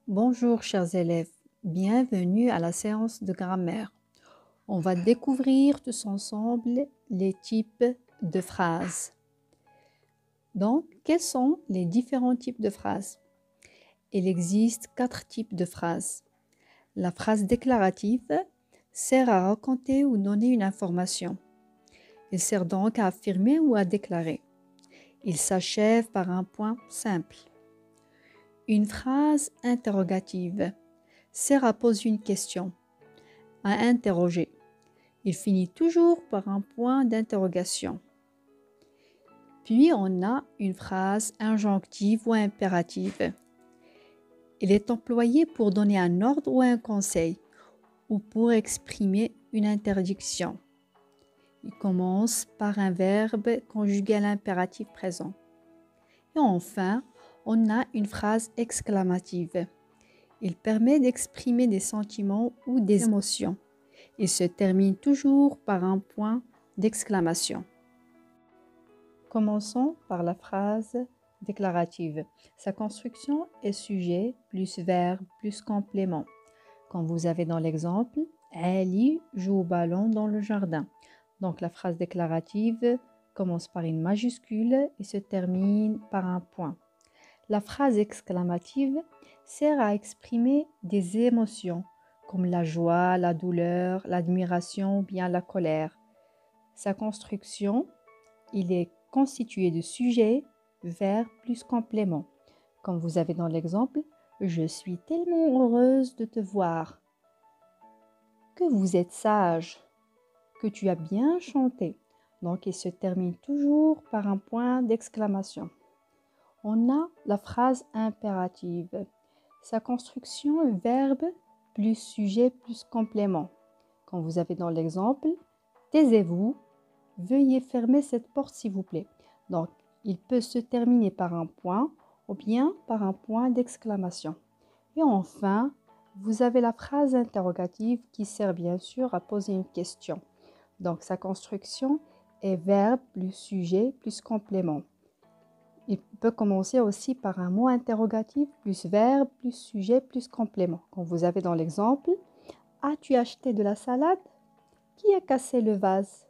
Bonjour chers élèves, bienvenue à la séance de grammaire. On va découvrir tous ensemble les types de phrases. Donc, quels sont les différents types de phrases? Il existe 4 types de phrases. La phrase déclarative sert à raconter ou donner une information. Il sert donc à affirmer ou à déclarer. Il s'achève par un point simple. Une phrase interrogative sert à poser une question, à interroger. Il finit toujours par un point d'interrogation. Puis on a une phrase injonctive ou impérative. Il est employé pour donner un ordre ou un conseil, ou pour exprimer une interdiction. Il commence par un verbe conjugué à l'impératif présent. Et enfin, on a une phrase exclamative. Il permet d'exprimer des sentiments ou des émotions. Il se termine toujours par un point d'exclamation. Commençons par la phrase déclarative. Sa construction est sujet plus verbe plus complément. Comme vous avez dans l'exemple, Ali joue au ballon dans le jardin. Donc la phrase déclarative commence par une majuscule et se termine par un point. La phrase exclamative sert à exprimer des émotions comme la joie, la douleur, l'admiration ou bien la colère. Sa construction, il est constitué de sujet, verbe plus complément. Comme vous avez dans l'exemple, je suis tellement heureuse de te voir. Que vous êtes sage, que tu as bien chanté. Donc, il se termine toujours par un point d'exclamation. On a la phrase impérative. Sa construction est verbe plus sujet plus complément. Comme vous avez dans l'exemple, taisez-vous, veuillez fermer cette porte s'il vous plaît. Donc, il peut se terminer par un point ou bien par un point d'exclamation. Et enfin, vous avez la phrase interrogative qui sert bien sûr à poser une question. Donc, sa construction est verbe plus sujet plus complément. Il peut commencer aussi par un mot interrogatif plus verbe plus sujet plus complément. Comme vous avez dans l'exemple, as-tu acheté de la salade? Qui a cassé le vase?